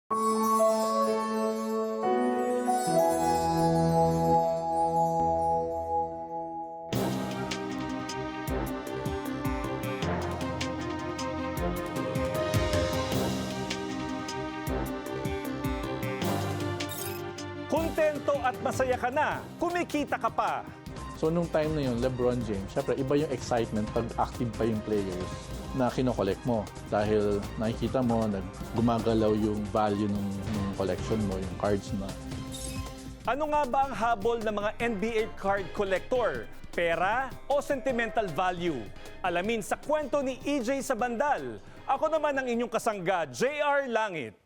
Kontento at masaya ka na, kumikita ka pa. So nung time na yun, LeBron James, syempre iba yung excitement pag active pa yung players na kinokollect mo. Dahil nakikita mo, gumagalaw yung value ng collection mo, yung cards mo. Ano nga ba ang habol ng mga NBA card collector? Pera o sentimental value? Alamin sa kwento ni EJ Sabandal. Ako naman ang inyong kasangga, JR Langit.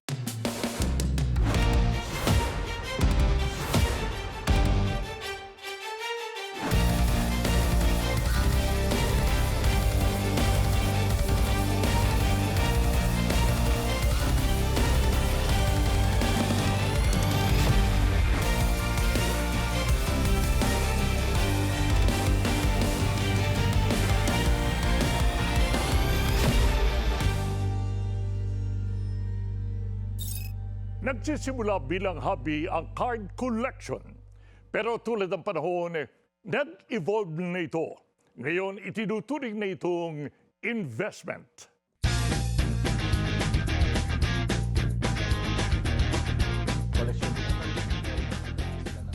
Nagsisimula bilang hobby ang card collection. Pero tulad ng panahon, nag-evolve na ito. Ngayon, itinuturing na itong investment.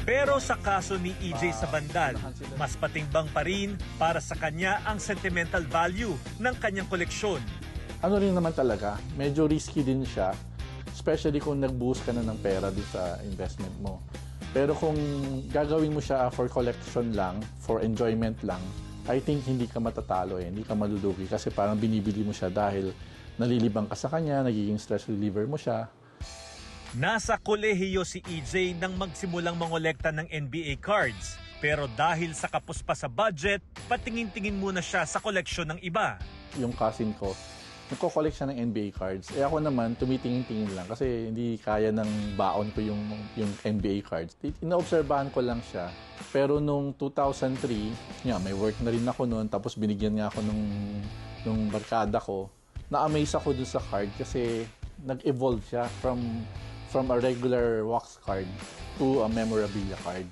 Pero sa kaso ni EJ Sabandal, mas patimbang pa rin para sa kanya ang sentimental value ng kanyang koleksyon. Ano rin naman talaga, medyo risky din siya. Especially kung nag-boost ka na ng pera din sa investment mo. Pero kung gagawin mo siya for collection lang, for enjoyment lang, I think hindi ka matatalo hindi ka malulugi kasi parang binibili mo siya dahil nalilibang ka sa kanya, nagiging stress reliever mo siya. Nasa kolehiyo si EJ nang magsimulang mangolekta ng NBA cards. Pero dahil sa kapos pa sa budget, patingin-tingin muna siya sa koleksyon ng iba. Yung cousin ko, nagko-collect siya ng NBA cards. Ako naman, tumitingin-tingin lang kasi hindi kaya ng baon ko yung NBA cards. Inoobserbahan ko lang siya. Pero nung 2003, may work na rin ako noon, tapos binigyan nga ako nung barkada ko. Na-amaze ako dun sa card kasi nag-evolve siya from a regular wax card to a memorabilia card.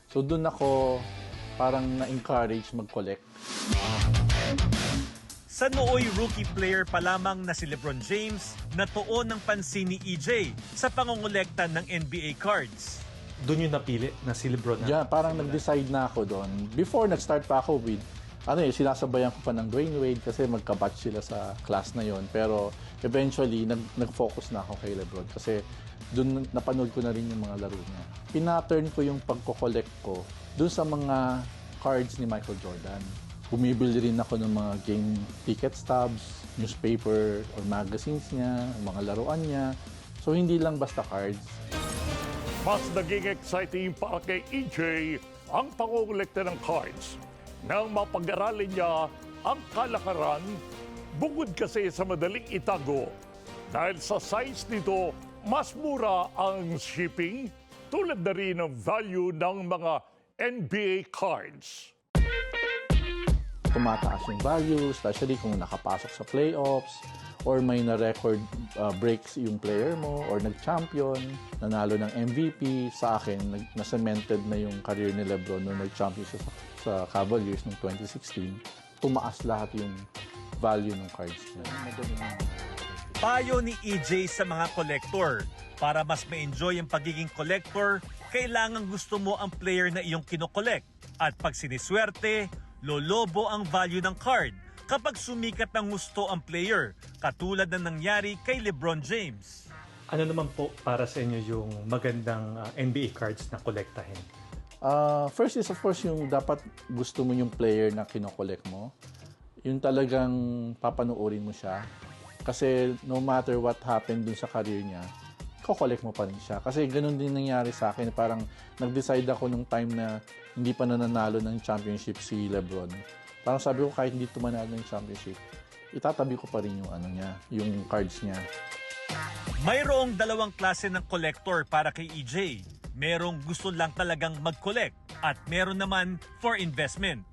So dun ako parang na-encourage mag-collect. Sa nooy rookie player pa lamang na si LeBron James, natuon ng pansin ni EJ sa pangongolekta ng NBA cards. Doon yung napili na si LeBron. Yeah, parang nag-decide na ako doon. Before, nag-start pa ako with, sinasabayan ko pa ng Dwayne Wade kasi magka-batch sila sa class na yon. Pero eventually, nag-focus na ako kay LeBron kasi doon napanood ko na rin yung mga laro niya. Pinattern ko yung pagko-collect ko doon sa mga cards ni Michael Jordan. Bumibili rin ako ng mga game ticket stubs, newspaper or magazines niya, mga laruan niya. So hindi lang basta cards. Mas naging exciting para kay EJ ang pangongolekta ng cards. Nang mapag-aralin niya ang kalakaran, bukod kasi sa madaling itago, dahil sa size nito, mas mura ang shipping, tulad na rin ng value ng mga NBA cards. Tumataas yung value, especially kung nakapasok sa playoffs or may na-record breaks yung player mo or nag-champion, nanalo ng MVP. Sa akin, na-cemented na yung career ni LeBron nung nag-champion siya sa Cavaliers noong 2016. Tumaas lahat yung value ng cards niya. Payo ni EJ sa mga collector, para mas ma-enjoy ang pagiging collector, kailangan gusto mo ang player na iyong kinokollect. At pag siniswerte, lolobo ang value ng card kapag sumikat ng gusto ang player, katulad na nangyari kay LeBron James. Ano naman po para sa inyo yung magandang NBA cards na kolektahin? First is of course yung dapat gusto mo yung player na kinokollect mo. Yung talagang papanoorin mo siya. Kasi no matter what happened dun sa career niya, ko-collect mo pa rin siya. Kasi ganun din nangyari sa akin. Parang nag-decide ako nung time na hindi pa nananalo ng championship si LeBron. Parang sabi ko kahit hindi tumanalo ng championship, itatabi ko pa rin yung yung cards niya. Mayroong dalawang klase ng collector para kay EJ. Merong gusto lang talagang mag-collect at meron naman for investment.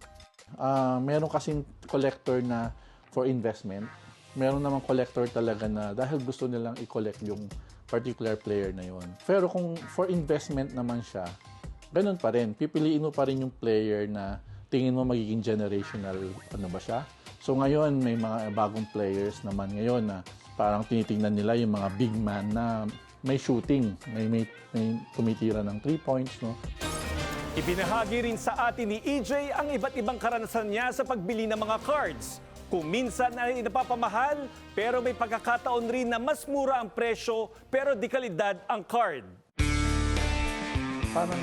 Meron kasing collector na for investment. Meron namang collector talaga na dahil gusto nilang i-collect yung particular player na yon. Pero kung for investment naman siya, ganun pa rin. Pipiliin mo pa rin yung player na tingin mo magiging generational ano ba siya. So ngayon, may mga bagong players naman ngayon na parang tinitingnan nila yung mga big man na may shooting, may tumitira ng 3 points, no? Ibinahagi rin sa atin ni EJ ang iba't ibang karanasan niya sa pagbili ng mga cards. Kung minsan ay napapamahal, pero may pagkakataon rin na mas mura ang presyo pero di kalidad ang card. Parang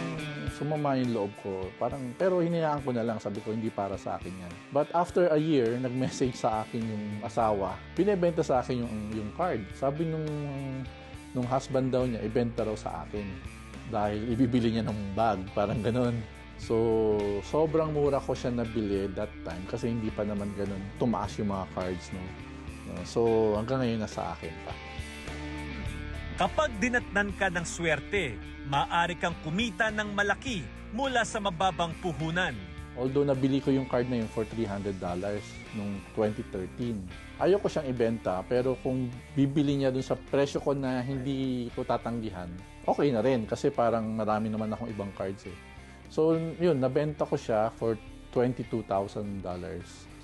sumama yung loob ko. Pero hinayaan ko na lang, sabi ko, hindi para sa akin yan. But after a year, nag-message sa akin yung asawa. Binebenta sa akin yung card. Sabi nung husband daw niya, ibenta raw sa akin. Dahil ibibili niya ng bag, parang ganun. So, sobrang mura ko siya nabili that time kasi hindi pa naman ganun tumaas yung mga cards, no? So, hanggang ngayon nasa akin pa. Kapag dinatnan ka ng swerte, maaari kang kumita ng malaki mula sa mababang puhunan. Although nabili ko yung card na yun for $300 nung 2013. Ayoko siyang ibenta, pero kung bibili niya dun sa presyo ko na hindi ko tatanggihan, okay na rin kasi parang marami naman akong ibang cards eh. So yun, nabenta ko siya for $22,000.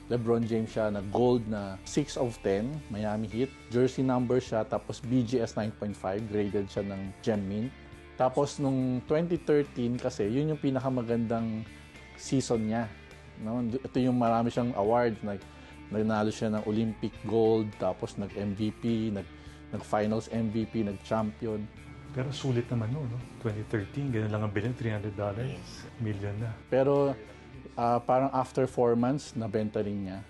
LeBron James siya na gold na 6 of 10, Miami Heat. Jersey number siya, tapos BGS 9.5, graded siya ng Gem Mint. Tapos nung 2013 kasi, yun yung pinakamagandang season niya. No? Ito yung marami siyang awards. Nagnalo siya ng Olympic gold, tapos nag-MVP, nag-finals MVP, nag-champion. Pero sulit naman no? 2013, ganun lang ang bilhin, $300, million na. Pero parang after 4 months, nabenta rin niya.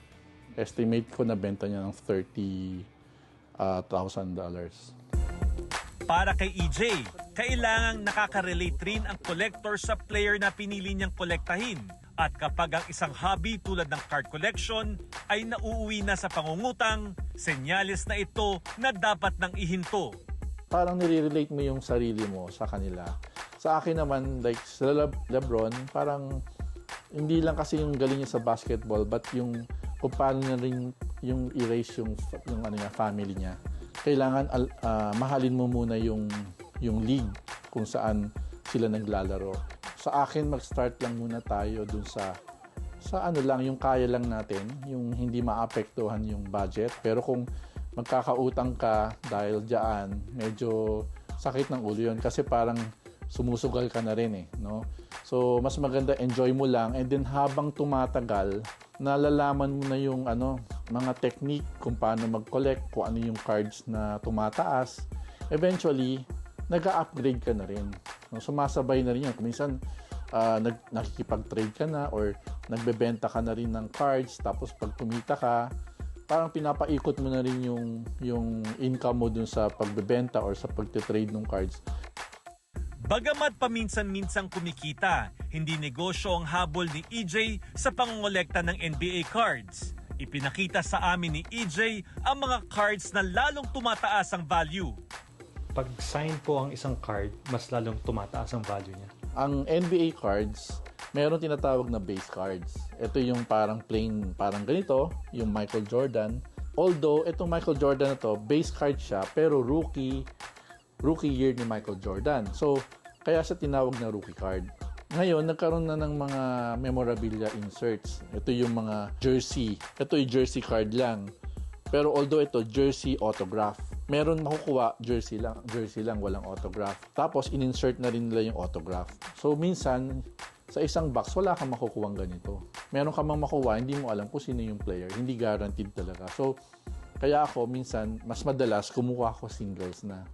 Estimate ko nabenta niya ng $30,000. Para kay EJ, kailangang nakaka-relate rin ang collector sa player na pinili niyang kolektahin. At kapag ang isang hobby tulad ng card collection ay nauuwi na sa pangungutang, senyales na ito na dapat nang ihinto. Parang nire-relate mo yung sarili mo sa kanila. Sa akin naman, like sa LeBron, parang hindi lang kasi yung galing niya sa basketball, but yung kung paano niya rin yung erase yung ano niya, family niya. Kailangan mahalin mo muna yung league kung saan sila naglalaro. Sa akin, mag-start lang muna tayo dun sa ano lang, yung kaya lang natin, yung hindi maapektuhan yung budget. Pero kung magkakautang ka dahil diyan, medyo sakit ng ulo yun kasi parang sumusugal ka na rin eh, no? So, mas maganda enjoy mo lang, and then habang tumatagal, nalalaman mo na yung mga technique kung paano mag-collect, kung ano yung cards na tumataas. Eventually, nag-upgrade ka na rin. No? Sumasabay na rin yun. Minsan, nakikipag-trade ka na or nagbebenta ka na rin ng cards, tapos pag kumita ka, parang pinapaikot mo na rin yung income mo dun sa pagbebenta or sa pagtitrade ng cards. Bagamat paminsan-minsang kumikita, hindi negosyo ang habol ni EJ sa pangongolekta ng NBA cards. Ipinakita sa amin ni EJ ang mga cards na lalong tumataas ang value. Pag sign po ang isang card, mas lalong tumataas ang value niya. Ang NBA cards, meron tinatawag na base cards. Ito yung parang plain, parang ganito, yung Michael Jordan. Although, itong Michael Jordan na to, base card siya, pero rookie year ni Michael Jordan. So, kaya siya tinawag na rookie card. Ngayon, nagkaroon na ng mga memorabilia inserts. Ito yung mga jersey. Ito yung jersey card lang. Pero although ito, jersey autograph. Meron makukuha, jersey lang, walang autograph. Tapos, in-insert na rin nila yung autograph. So, minsan, sa isang box, wala kang makukuhang ganito. Meron ka mang makuha, hindi mo alam kung sino yung player. Hindi guaranteed talaga. So, kaya ako, minsan, mas madalas, kumuha ako singles na.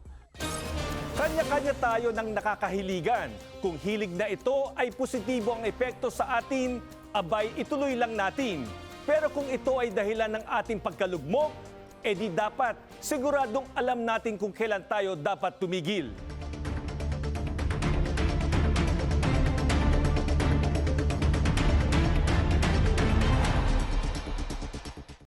Kanya-kanya tayo ng nakakahiligan. Kung hilig na ito ay positibo ang epekto sa atin, abay ituloy lang natin. Pero kung ito ay dahilan ng ating pagkalugmok, edi dapat siguradong alam natin kung kailan tayo dapat tumigil.